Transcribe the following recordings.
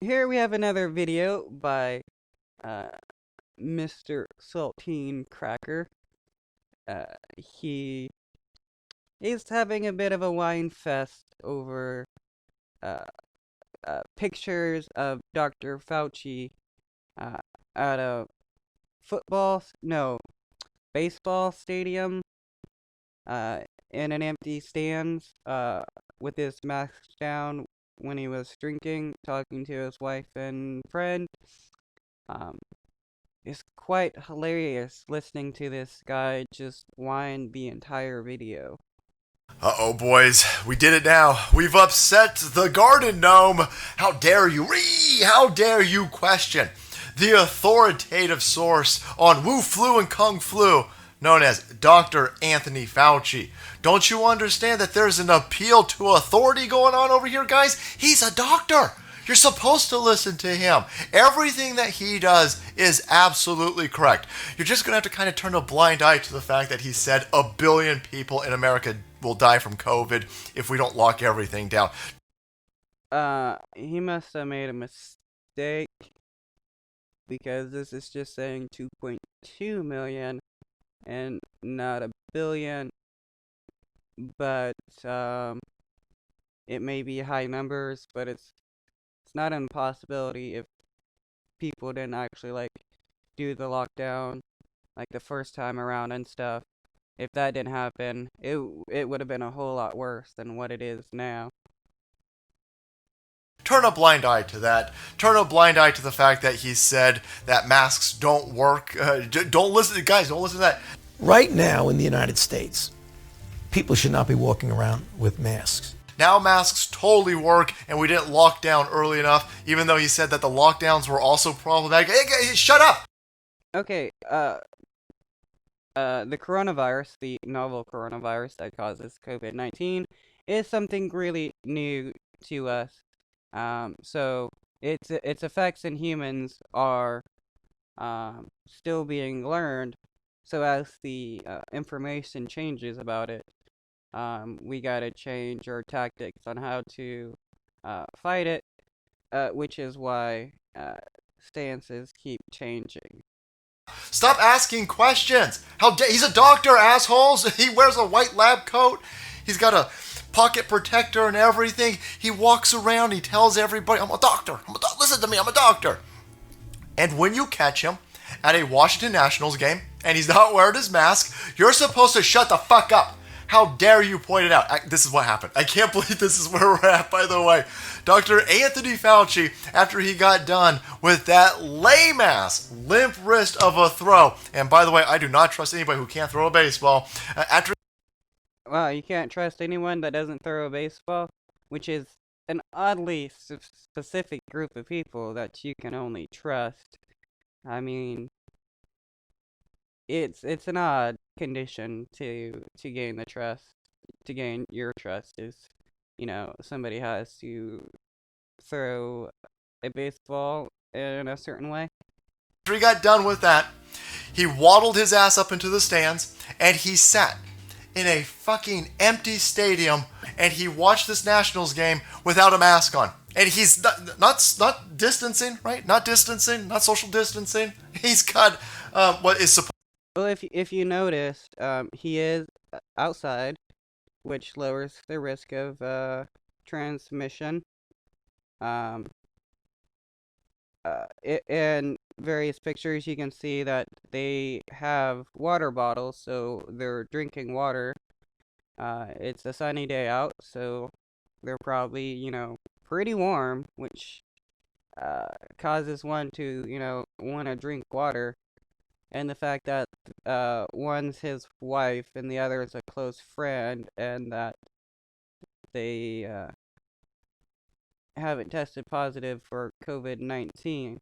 here we have another video by uh, Mr. Saltine Cracker. He is having a bit of a wine fest over uh, pictures of Dr. Fauci uh, at a no, baseball stadium uh, in an empty stands with his mask down when he was drinking, talking to his wife and friend. Um, it's quite hilarious listening to this guy just whine the entire video. Uh-oh, boys. We did it now. We've upset the garden gnome. How dare you? How dare you question the authoritative source on Wu Flu and Kung Flu, known as Dr. Anthony Fauci. Don't you understand that there's an appeal to authority going on over here, guys? He's a doctor. You're supposed to listen to him. Everything that he does is absolutely correct. You're just going to have to kind of turn a blind eye to the fact that he said 1 billion people in America will die from COVID if we don't lock everything down. He must have made a mistake because this is just saying 2.2 million and not 1 billion. But, it may be high numbers, but it's not an impossibility if people didn't actually do the lockdown like the first time around and stuff. If that didn't happen, it would have been a whole lot worse than what it is now. Turn a blind eye to that. Turn a blind eye to the fact that he said that masks don't work. Don't listen, guys. Don't listen to that. Right now in the United States, people should not be walking around with masks. Now masks totally work, and we didn't lock down early enough, even though he said that the lockdowns were also problematic. Hey, shut up! Okay, the coronavirus, the novel coronavirus that causes COVID-19, is something really new to us. So its effects in humans are still being learned. So as the information changes about it, we gotta change our tactics on how to fight it, which is why stances keep changing. Stop asking questions. He's a doctor, assholes. He wears a white lab coat. He's got a pocket protector and everything. He walks around. He tells everybody, "I'm a doctor. Listen to me. I'm a doctor." And when you catch him at a Washington Nationals game and he's not wearing his mask, you're supposed to shut the fuck up. How dare you point it out? This is what happened. I can't believe this is where we're at, by the way. Dr. Anthony Fauci, after he got done with that lame-ass, limp wrist of a throw, and by the way, I do not trust anybody who can't throw a baseball, Well, you can't trust anyone that doesn't throw a baseball, which is an oddly specific group of people that you can only trust. I mean, it's an odd condition to gain the trust. To gain your trust is, somebody has to throw a baseball in a certain way. after he got done with that, he waddled his ass up into the stands, and he sat in a fucking empty stadium, and he watched this Nationals game without a mask on. And he's not distancing, right? Not distancing, not social distancing. He's got what is supposed. Well, if you noticed, he is outside, which lowers the risk of transmission. Um, in various pictures, you can see that they have water bottles, so they're drinking water. It's a sunny day out, so they're probably, pretty warm, which causes one to, want to drink water. And the fact that one's his wife and the other is a close friend, and that they haven't tested positive for COVID-19,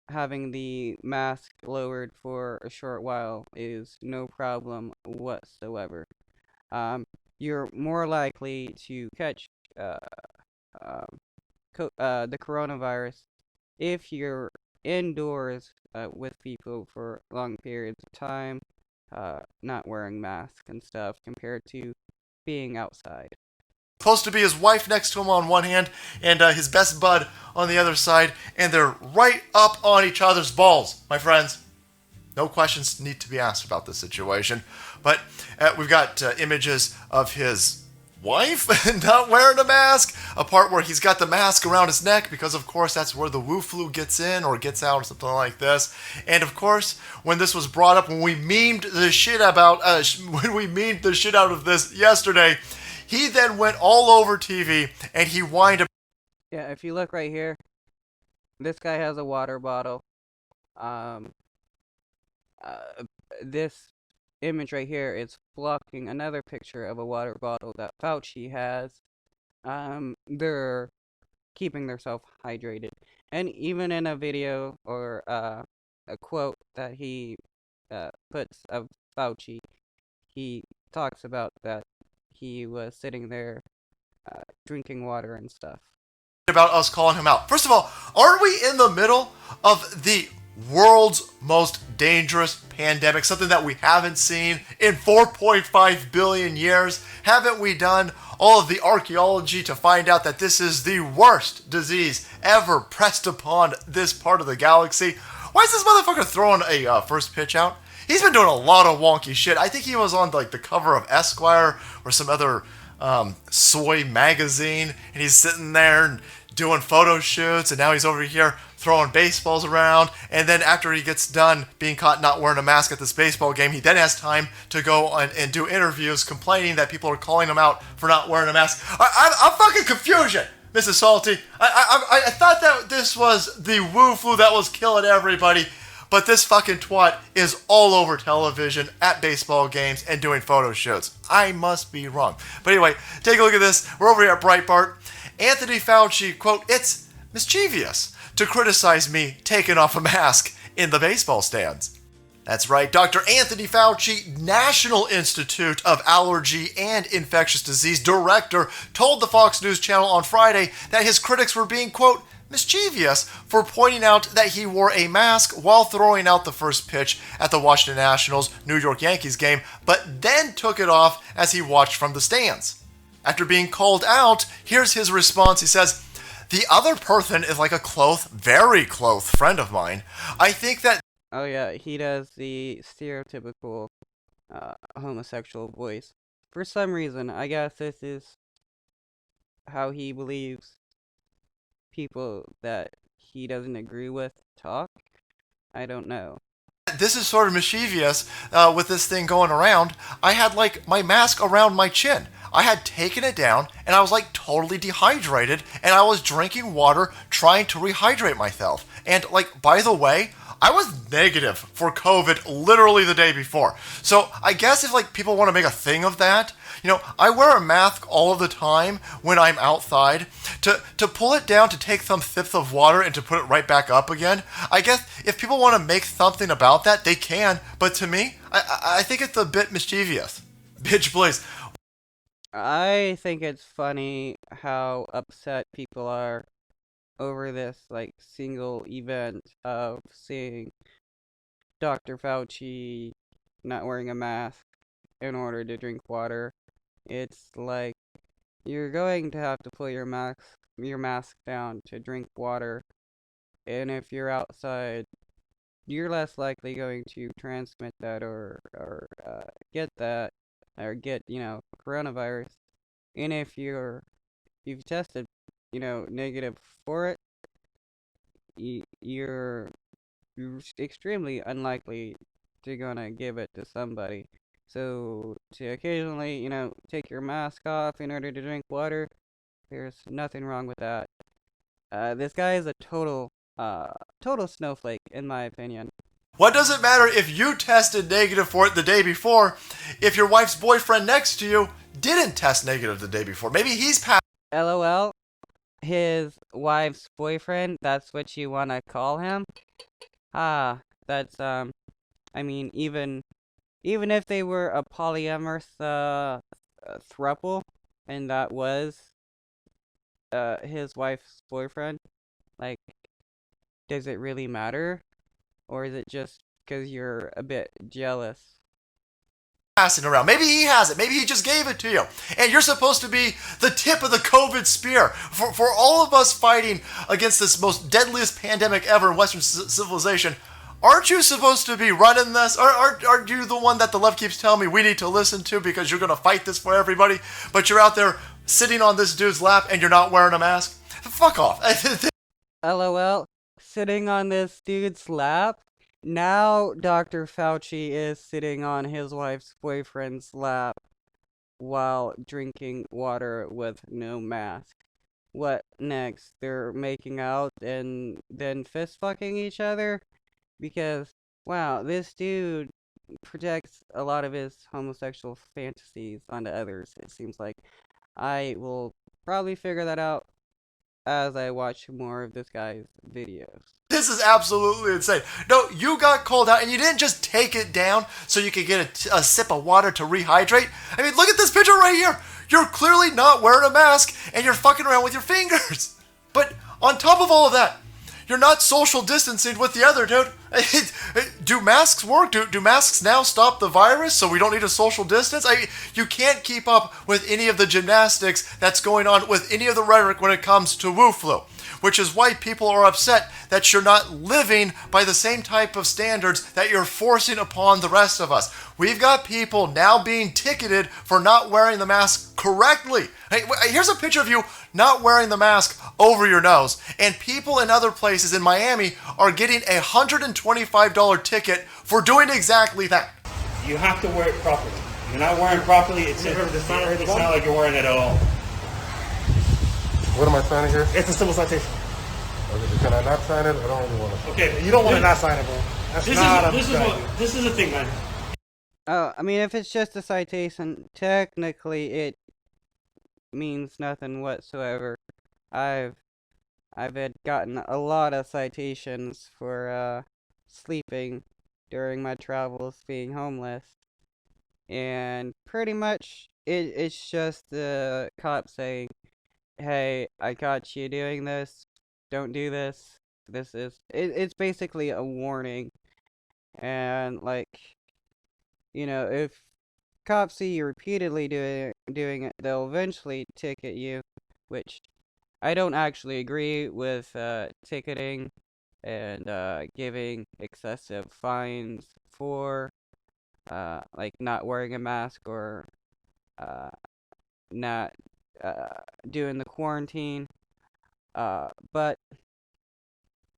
having the mask lowered for a short while is no problem whatsoever. You're more likely to catch the coronavirus if you're indoors with people for long periods of time, not wearing masks and stuff, compared to being outside. Supposed to be his wife next to him on one hand and his best bud on the other side, and they're right up on each other's balls, my friends. No questions need to be asked about this situation. But we've got images of his wife not wearing a mask, a part where he's got the mask around his neck because, of course, that's where the Wu flu gets in or gets out or something like this. And, of course, when this was brought up, when we memed the shit out of this yesterday, he then went all over TV and he whined about. Yeah, if you look right here, this guy has a water bottle. This image right here is blocking another picture of a water bottle that Fauci has. They're keeping themselves hydrated. And even in a video or a quote that he puts of Fauci, he talks about that he was sitting there drinking water and stuff. About us calling him out. First of all, aren't we in the middle of the world's most dangerous pandemic, something that we haven't seen in 4.5 billion years? Haven't we done all of the archaeology to find out that this is the worst disease ever pressed upon this part of the galaxy? Why is this motherfucker throwing a first pitch out? He's been doing a lot of wonky shit. I think he was on like the cover of Esquire or some other soy magazine, and he's sitting there and doing photo shoots, and now he's over here throwing baseballs around. And then after he gets done being caught not wearing a mask at this baseball game, he then has time to go and do interviews complaining that people are calling him out for not wearing a mask. I'm fucking confusion, Mrs. Salty. I thought that this was the Wu flu that was killing everybody, but this fucking twat is all over television at baseball games and doing photo shoots. I must be wrong. But anyway, take a look at this. We're over here at Breitbart. Anthony Fauci, quote, "It's mischievous to criticize me taking off a mask in the baseball stands." That's right. Dr. Anthony Fauci, National Institute of Allergy and Infectious Disease Director, told the Fox News Channel on Friday that his critics were being, quote, mischievous for pointing out that he wore a mask while throwing out the first pitch at the Washington Nationals New York Yankees game, but then took it off as he watched from the stands. After being called out, here's his response. He says, "The other person is like a very close friend of mine. I think that..." Oh yeah, he does the stereotypical homosexual voice. For some reason, I guess this is how he believes people that he doesn't agree with talk. I don't know. This is sort of mischievous with this thing going around. I had like my mask around my chin. I had taken it down and I was like totally dehydrated, and I was drinking water trying to rehydrate myself. And like, by the way, I was negative for COVID literally the day before. So I guess if like people want to make a thing of that, you know, I wear a mask all of the time when I'm outside. To pull it down, to take some sips of water and to put it right back up again. I guess if people want to make something about that, they can. But to me, I think it's a bit mischievous. Bitch, please. I think it's funny how upset people are over this like single event of seeing Dr. Fauci not wearing a mask in order to drink water. It's like you're going to have to pull your mask down to drink water, and if you're outside, you're less likely going to transmit that or get that or get coronavirus. And if you've tested negative for it, you're extremely unlikely to gonna give it to somebody. So to occasionally, take your mask off in order to drink water, there's nothing wrong with that. This guy is a total snowflake, in my opinion. What does it matter if you tested negative for it the day before if your wife's boyfriend next to you didn't test negative the day before? Maybe he's passed. LOL. His wife's boyfriend, that's what you want to call him? That's, I mean, even if they were a polyamorous, throuple, and that was, his wife's boyfriend, like, does it really matter? Or is it just because you're a bit jealous? passing around. Maybe he has it. Maybe he just gave it to you. And you're supposed to be the tip of the COVID spear. For all of us fighting against this most deadliest pandemic ever in Western civilization, aren't you supposed to be running this? Aren't you the one that the left keeps telling me we need to listen to because you're going to fight this for everybody? But you're out there sitting on this dude's lap and you're not wearing a mask? Fuck off. LOL. Sitting on this dude's lap? Now Dr. Fauci is sitting on his wife's boyfriend's lap while drinking water with no mask. What next? They're making out and then fist fucking each other? Because, wow, this dude projects a lot of his homosexual fantasies onto others, it seems like. I will probably figure that out as I watch more of this guy's videos. This is absolutely insane. No, you got called out and you didn't just take it down so you could get a sip of water to rehydrate. I mean, look at this picture right here. You're clearly not wearing a mask and you're fucking around with your fingers. But on top of all of that, you're not social distancing with the other dude. Do masks work? Do masks now stop the virus so we don't need a social distance? You can't keep up with any of the gymnastics that's going on with any of the rhetoric when it comes to Wu flu, which is why people are upset that you're not living by the same type of standards that you're forcing upon the rest of us. We've got people now being ticketed for not wearing the mask correctly. Hey, here's a picture of you not wearing the mask over your nose, and people in other places in Miami are getting a $125 ticket for doing exactly that. You have to wear it properly. You're not wearing it properly, it's not like you're wearing it at all. What am I signing here? It's a civil citation. Okay, can I not sign it? I don't really want to. Okay, You don't want to not sign it, bro. That's this is the thing, man. Oh, I mean, if it's just a citation, technically it means nothing whatsoever. I've had gotten a lot of citations for sleeping during my travels, being homeless, and pretty much it's just the cop saying, "Hey, I caught you doing this. Don't do this. It's basically a warning." And like, if cops see you repeatedly doing it, they'll eventually ticket you, which I don't actually agree with ticketing and giving excessive fines for like not wearing a mask or not doing the quarantine. But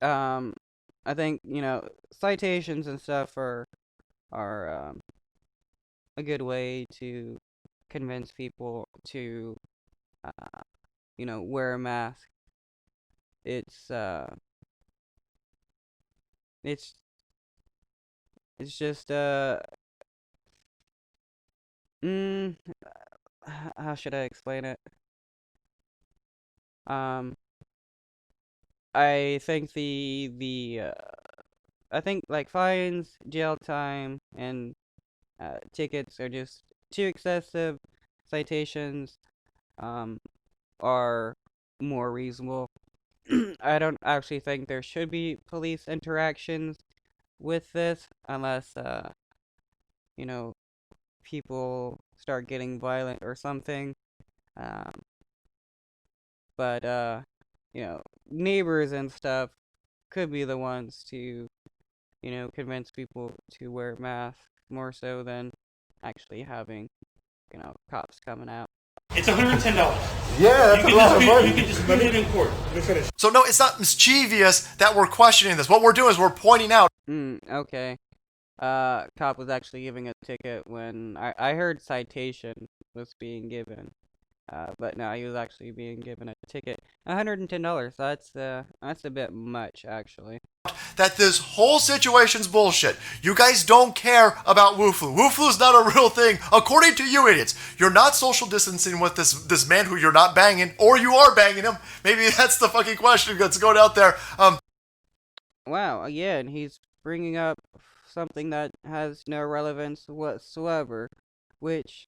I think citations and stuff are a good way to convince people to wear a mask. It's just how should I explain it? I think I think like fines, jail time, and tickets are just too excessive. Citations are more reasonable. I don't actually think there should be police interactions with this unless people start getting violent or something. But neighbors and stuff could be the ones to convince people to wear masks more so than actually having cops coming out. It's $110. Yeah, that's a lot of money. You can just put it in court. Let me finish. So no, it's not mischievous that we're questioning this. What we're doing is we're pointing out. Okay. Cop was actually giving a ticket when I heard citation was being given. But no, he was actually being given a ticket. $110. That's a bit much, actually. That this whole situation's bullshit. You guys don't care about Wu flu. Wu flu is not a real thing, according to you idiots. You're not social distancing with this man who you're not banging, or you are banging him. Maybe that's the fucking question that's going out there. Wow, yeah, and he's bringing up something that has no relevance whatsoever, which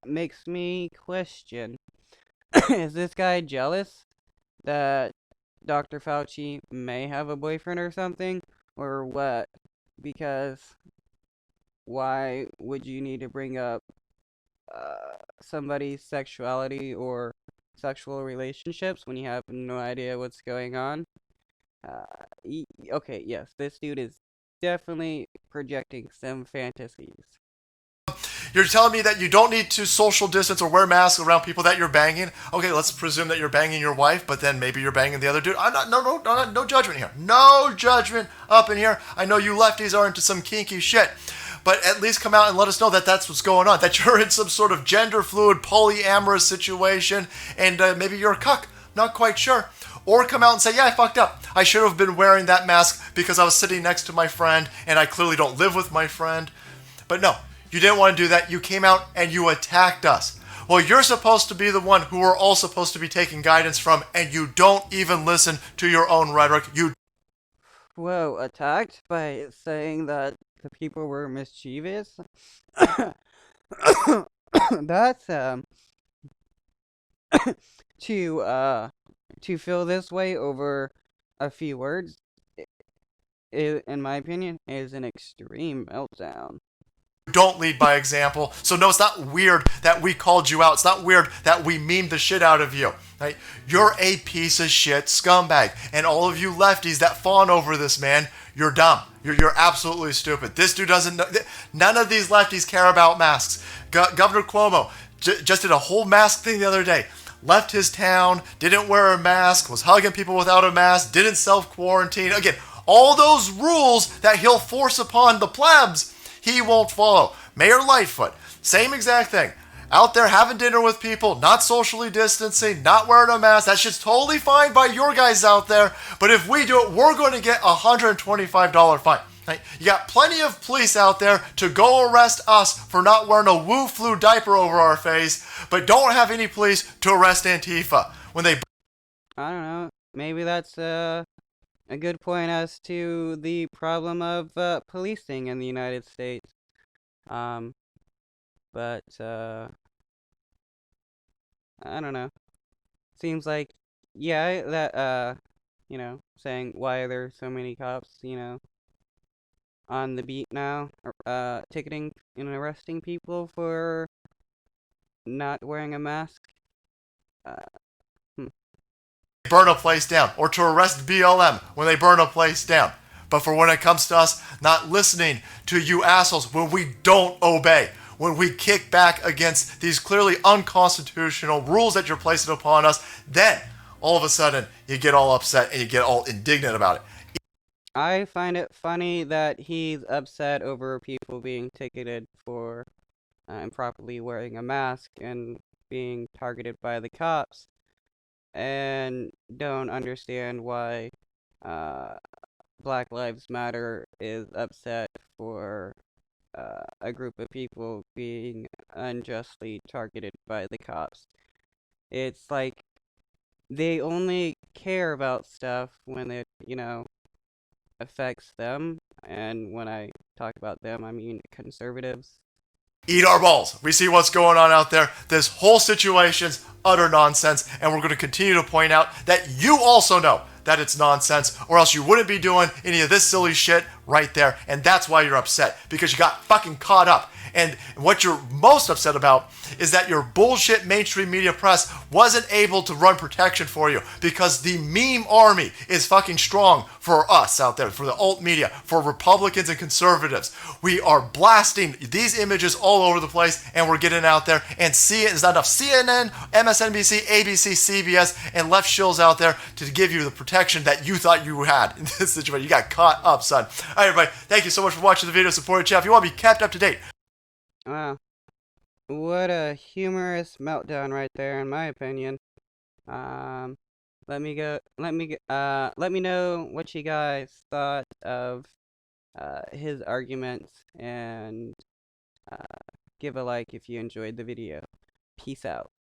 makes me question, is this guy jealous that Dr. Fauci may have a boyfriend or something, or what? Because why would you need to bring up somebody's sexuality or sexual relationships when you have no idea what's going on? Okay, yes, this dude is definitely projecting some fantasies. You're telling me that you don't need to social distance or wear masks around people that you're banging. Okay, let's presume that you're banging your wife, but then maybe you're banging the other dude. I'm not, no judgment here. No judgment up in here. I know you lefties are into some kinky shit, but at least come out and let us know that that's what's going on, that you're in some sort of gender fluid, polyamorous situation, and maybe you're a cuck. Not quite sure. Or come out and say, yeah, I fucked up. I should have been wearing that mask because I was sitting next to my friend, and I clearly don't live with my friend. But no. You didn't want to do that. You came out and you attacked us. Well, you're supposed to be the one who we're all supposed to be taking guidance from, and you don't even listen to your own rhetoric. Whoa, attacked by saying that the people were mischievous? That's, to feel this way over a few words, in my opinion, is an extreme meltdown. Don't lead by example. So no, it's not weird that we called you out. It's not weird that we memed the shit out of you. Right? You're a piece of shit scumbag. And all of you lefties that fawn over this man, you're dumb. You're absolutely stupid. This dude doesn't know. None of these lefties care about masks. Governor Cuomo just did a whole mask thing the other day. Left his town, didn't wear a mask, was hugging people without a mask, didn't self-quarantine. Again, all those rules that he'll force upon the plebs, he won't follow. Mayor Lightfoot, same exact thing. Out there having dinner with people, not socially distancing, not wearing a mask. That shit's totally fine by your guys out there. But if we do it, we're going to get a $125 fine. Right? You got plenty of police out there to go arrest us for not wearing a Wu Flu diaper over our face, but don't have any police to arrest Antifa when they... I don't know. Maybe that's a good point as to the problem of policing in the United States. But I don't know. Seems like, yeah, that saying why are there so many cops, on the beat now, ticketing and arresting people for not wearing a mask. Burn a place down, or to arrest BLM when they burn a place down. But for when it comes to us not listening to you assholes, when we don't obey, when we kick back against these clearly unconstitutional rules that you're placing upon us, then all of a sudden you get all upset and you get all indignant about it. I find it funny that he's upset over people being ticketed for improperly wearing a mask and being targeted by the cops, and don't understand why Black Lives Matter is upset for a group of people being unjustly targeted by the cops. It's like they only care about stuff when it, affects them, and when I talk about them, I mean conservatives. Eat our balls. We see what's going on out there. This whole situation's utter nonsense, and we're going to continue to point out that you also know that it's nonsense, or else you wouldn't be doing any of this silly shit right there, and that's why you're upset, because you got fucking caught up. And what you're most upset about is that your bullshit mainstream media press wasn't able to run protection for you, because the meme army is fucking strong for us out there, for the alt media, for Republicans and conservatives. We are blasting these images all over the place, and we're getting out there and see it. There's not enough CNN, MSNBC, ABC, CBS, and left shills out there to give you the protection that you thought you had in this situation. You got caught up, son. All right, everybody, thank you so much for watching the video. Support the channel. If you want to be kept up to date. Wow. What a humorous meltdown right there, in my opinion. Let me know what you guys thought of his arguments, and give a like if you enjoyed the video. Peace out.